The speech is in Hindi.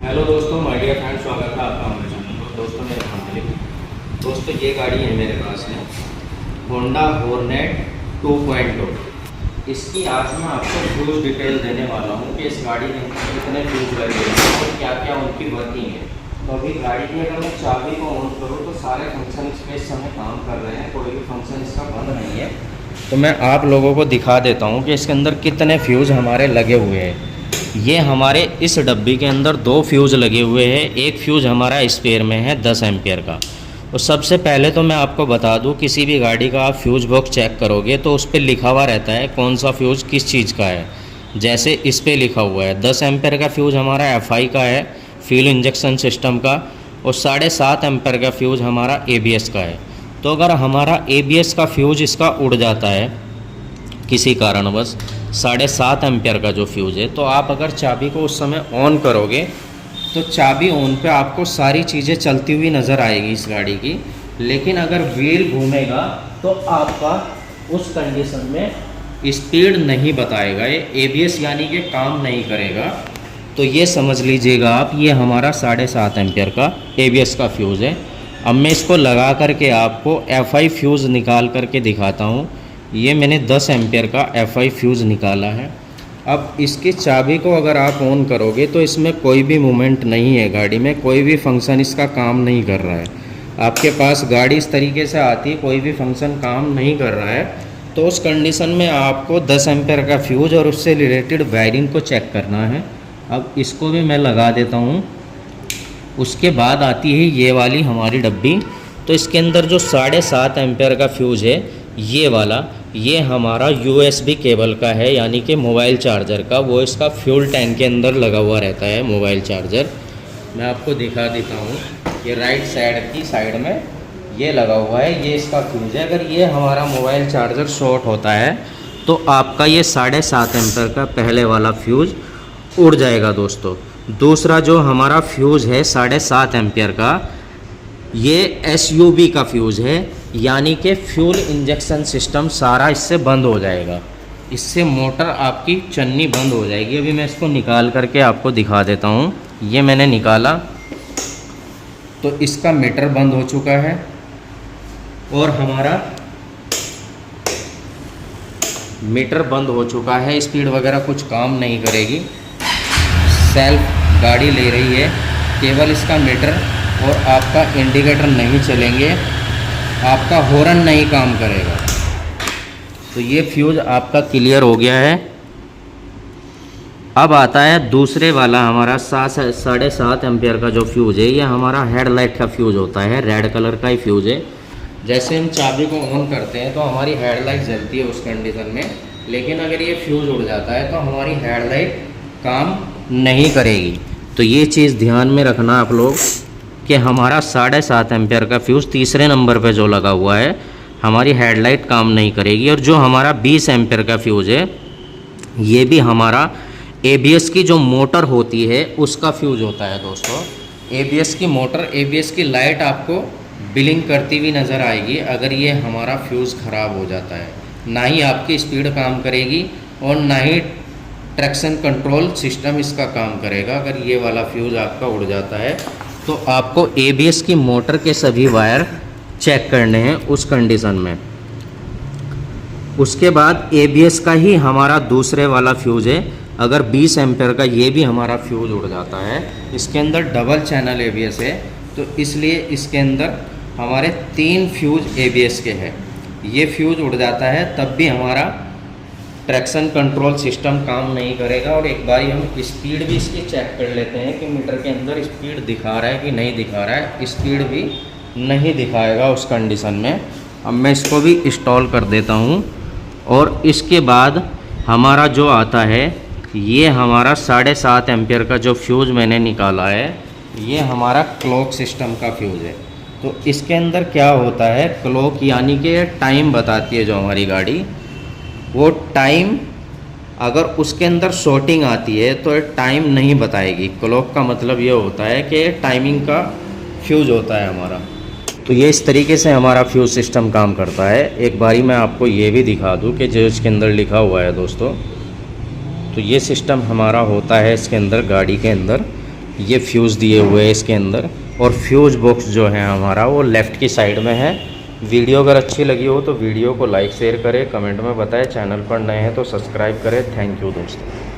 हेलो दोस्तों, माय डियर फ्रेंड, स्वागत है आपका हमारे चैनल पर। दोस्तों मेरे मालिक दोस्तों ये गाड़ी है मेरे पास में होंडा हॉर्नेट 2.2। इसकी आज मैं आपको फ्यूज डिटेल देने वाला हूँ कि इस गाड़ी में कितने फ्यूज लगे हैं और क्या क्या उनकी वर्किंग है। तो अभी गाड़ी की अगर मैं चाबी को ऑन करूँ तो सारे फंक्शन इस पर इस समय काम कर रहे हैं, कोई भी फंक्शन इसका बंद नहीं है। तो मैं आप लोगों को दिखा देता हूँ कि इसके अंदर कितने फ्यूज़ हमारे लगे हुए हैं। ये हमारे इस डब्बी के अंदर 2 फ्यूज़ लगे हुए हैं। एक फ्यूज़ हमारा स्पेयर में है 10 एम्पियर का। तो सबसे पहले तो मैं आपको बता दूं, किसी भी गाड़ी का आप फ्यूज़ बॉक्स चेक करोगे तो उस पर लिखा हुआ रहता है कौन सा फ्यूज़ किस चीज़ का है। जैसे इस पर लिखा हुआ है 10 एम्पियर का फ्यूज़ हमारा FI का है, फ्यूल इंजेक्शन सिस्टम का, और 7.5 एम्पियर का फ्यूज़ हमारा ABS का है। तो अगर हमारा ABS का फ्यूज़ इसका उड़ जाता है किसी कारणवश, 7.5 एम्पियर का जो फ्यूज़ है, तो आप अगर चाबी को उस समय ऑन करोगे तो चाबी ऑन पे आपको सारी चीज़ें चलती हुई नज़र आएगी इस गाड़ी की। लेकिन अगर व्हील घूमेगा तो आपका उस कंडीशन में स्पीड नहीं बताएगा, ये ABS यानी कि काम नहीं करेगा। तो ये समझ लीजिएगा आप, ये हमारा 7.5 एम्पियर का ABS का फ्यूज़ है। अब मैं इसको लगा करके आपको FI फ्यूज़ निकाल करके दिखाता हूँ। ये मैंने 10 एम्पियर का FI फ्यूज़ निकाला है। अब इसकी चाबी को अगर आप ऑन करोगे तो इसमें कोई भी मूवमेंट नहीं है, गाड़ी में कोई भी फंक्शन इसका काम नहीं कर रहा है। आपके पास गाड़ी इस तरीके से आती है, कोई भी फंक्शन काम नहीं कर रहा है, तो उस कंडीशन में आपको 10 एम्पियर का फ्यूज़ और उससे रिलेटेड वायरिंग को चेक करना है। अब इसको भी मैं लगा देता हूँ। उसके बाद आती है ये वाली हमारी डब्बी। तो इसके अंदर जो 7.5 एम्पियर का फ्यूज़ है ये वाला, ये हमारा USB केबल का है, यानी कि मोबाइल चार्जर का। वो इसका फ्यूल टैंक के अंदर लगा हुआ रहता है मोबाइल चार्जर। मैं आपको दिखा देता हूँ, ये राइट साइड की साइड में ये लगा हुआ है, ये इसका फ्यूज़ है। अगर ये हमारा मोबाइल चार्जर शॉर्ट होता है तो आपका ये 7.5 एम्पियर का पहले वाला फ्यूज़ उड़ जाएगा दोस्तों। दूसरा जो हमारा फ्यूज़ है 7.5 एम्पियर का, ये SUB का फ्यूज़ है, यानी कि फ्यूल इंजेक्शन सिस्टम सारा इससे बंद हो जाएगा। इससे मोटर आपकी चलनी बंद हो जाएगी। अभी मैं इसको निकाल करके आपको दिखा देता हूँ। ये मैंने निकाला तो इसका मीटर बंद हो चुका है और हमारा मीटर बंद हो चुका है। स्पीड वगैरह कुछ काम नहीं करेगी, सेल्फ गाड़ी ले रही है। केवल इसका मीटर और आपका इंडिकेटर नहीं चलेंगे, आपका हॉर्न नहीं काम करेगा। तो ये फ्यूज़ आपका क्लियर हो गया है। अब आता है दूसरे वाला हमारा 7.5 एम्पियर का जो फ्यूज़ है। ये हमारा हेडलाइट का फ्यूज़ होता है, रेड कलर का ही फ्यूज़ है। जैसे हम चाबी को ऑन करते हैं तो हमारी हेडलाइट जलती है उस कंडीशन में, लेकिन अगर ये फ्यूज़ उड़ जाता है तो हमारी हेडलाइट काम नहीं करेगी। तो ये चीज़ ध्यान में रखना आप लोग कि हमारा 7.5 एम्पियर का फ्यूज़ तीसरे नंबर पे जो लगा हुआ है, हमारी हेडलाइट काम नहीं करेगी। और जो हमारा 20 एम्पियर का फ्यूज़ है, ये भी हमारा ABS की जो मोटर होती है उसका फ्यूज़ होता है दोस्तों। ABS की मोटर, ABS की लाइट आपको ब्लिंक करती हुई नज़र आएगी अगर ये हमारा फ्यूज़ ख़राब हो जाता है। ना ही आपकी स्पीड काम करेगी और ना ही ट्रैक्शन कंट्रोल सिस्टम इसका काम करेगा। अगर ये वाला फ्यूज़ आपका उड़ जाता है तो आपको ABS की मोटर के सभी वायर चेक करने हैं उस कंडीशन में। उसके बाद ABS का ही हमारा दूसरे वाला फ्यूज़ है। अगर 20 एम्पियर का ये भी हमारा फ्यूज़ उड़ जाता है, इसके अंदर डबल चैनल ABS है, तो इसलिए इसके अंदर हमारे 3 फ्यूज़ ABS के हैं। ये फ्यूज़ उड़ जाता है तब भी हमारा ट्रैक्शन कंट्रोल सिस्टम काम नहीं करेगा। और एक बार हम स्पीड भी इसकी चेक कर लेते हैं कि मीटर के अंदर स्पीड दिखा रहा है कि नहीं दिखा रहा है। स्पीड भी नहीं दिखाएगा उस कंडीशन में। अब मैं इसको भी इंस्टॉल कर देता हूँ। और इसके बाद हमारा जो आता है, ये हमारा 7.5 एम्पियर का जो फ्यूज़ मैंने निकाला है, ये हमारा क्लॉक सिस्टम का फ्यूज़ है। तो इसके अंदर क्या होता है, क्लॉक यानी कि टाइम बताती है जो हमारी गाड़ी, वो टाइम अगर उसके अंदर शॉर्टिंग आती है तो टाइम नहीं बताएगी। क्लॉक का मतलब ये होता है कि टाइमिंग का फ्यूज़ होता है हमारा। तो ये इस तरीके से हमारा फ्यूज़ सिस्टम काम करता है। एक बारी मैं आपको ये भी दिखा दूँ कि जो इसके अंदर लिखा हुआ है दोस्तों, तो ये सिस्टम हमारा होता है इसके अंदर, गाड़ी के अंदर ये फ्यूज़ दिए हुए हैं इसके अंदर, और फ्यूज़ बॉक्स जो है हमारा वो लेफ़्ट की साइड में है। वीडियो अगर अच्छी लगी हो तो वीडियो को लाइक शेयर करें, कमेंट में बताएं। चैनल पर नए हैं तो सब्सक्राइब करें। थैंक यू दोस्तों।